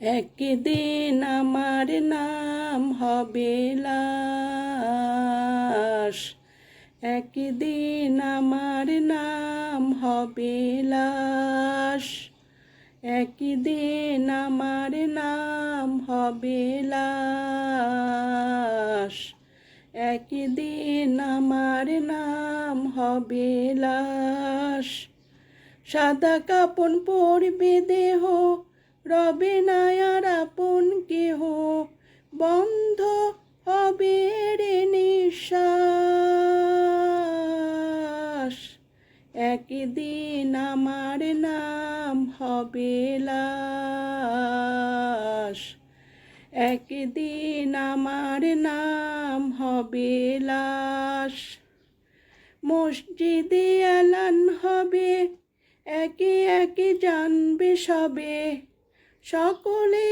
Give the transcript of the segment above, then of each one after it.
একদিন আমার নাম হবে লাশ, একদিন আমার নাম হবে লাশ, একদিন আমার নাম হবে লাশ, একদিন আমার নাম হবে লাশ। সাদা কাপন পরবে দেহ, রবে না আর আপন কেহ, বন্ধ হবে রে নিঃশ্বাস। একদিন আমার নাম হবে লাশ, একদিন আমার নাম হবে লাশ। মসজিদে এলান হবে, একে একে জানবে সবে, সকলে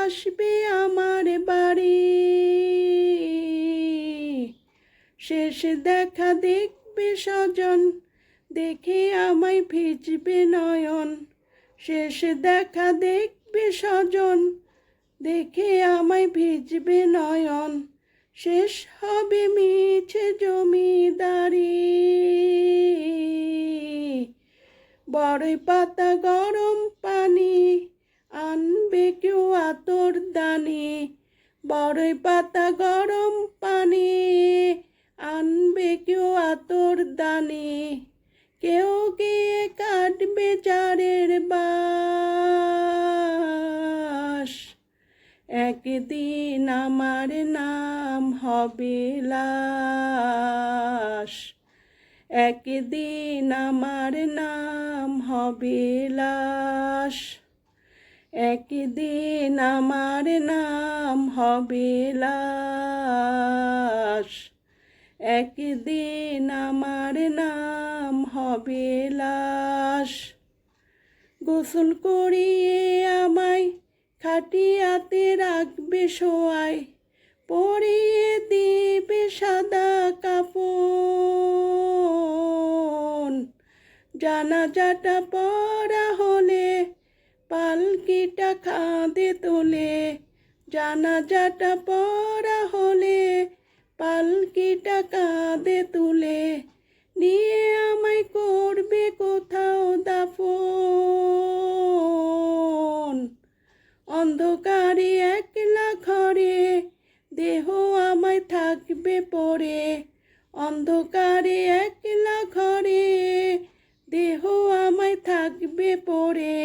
আসবে আমার বাড়ি। শেষ দেখা দেখবে স্বজন, দেখে আমায় ভিজবে নয়ন। শেষ দেখা দেখবে স্বজন, দেখে আমায় ভিজবে নয়ন। শেষ হবে মিছে জমিদারি। বড়ই পাতা গরম পানি, আনবে কেউ আতর দানি। বড়ই পাতা গরম পানি, আনবে কেউ আতর দানি। কেউ গিয়ে কাটবে জারের বাঁশ। একদিন আমার নাম হবে লাশ, একদিন আমার নাম হবে লাশ, একদিন আমার নাম হবে লাশ, একদিন আমার নাম হবে লাশ। গোসল করিয়ে আমায় খাটিয়াতে রাখবে শোয়ায়, পরিয়ে দিবে সাদা কাপন। জানাজাটা পড়া হলে পালকিটা কাঁধে তোলে, জানাজাটা পড়া হলে পালকিটা কাঁধে তুলে, নিয়ে আমায় করবে কোথাও দাফন। অন্ধকারে একলা ঘরে দেহ আমায় থাকবে পড়ে, অন্ধকারে একলা ঘরে দেহ আমায় থাকবে পড়ে।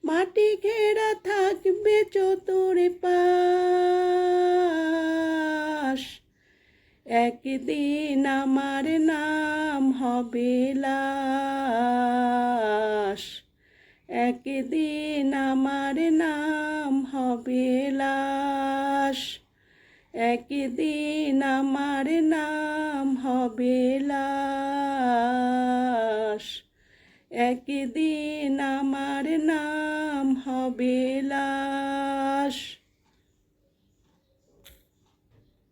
মাটি ঘেরা থাকবে চতুর্পাশ। একদিন আমার নাম হবে লাশ, একদিন আমার নাম হবে লাশ, একদিন আমার নাম হবে লাশ, একদিন আমার নাম হবে লাশ।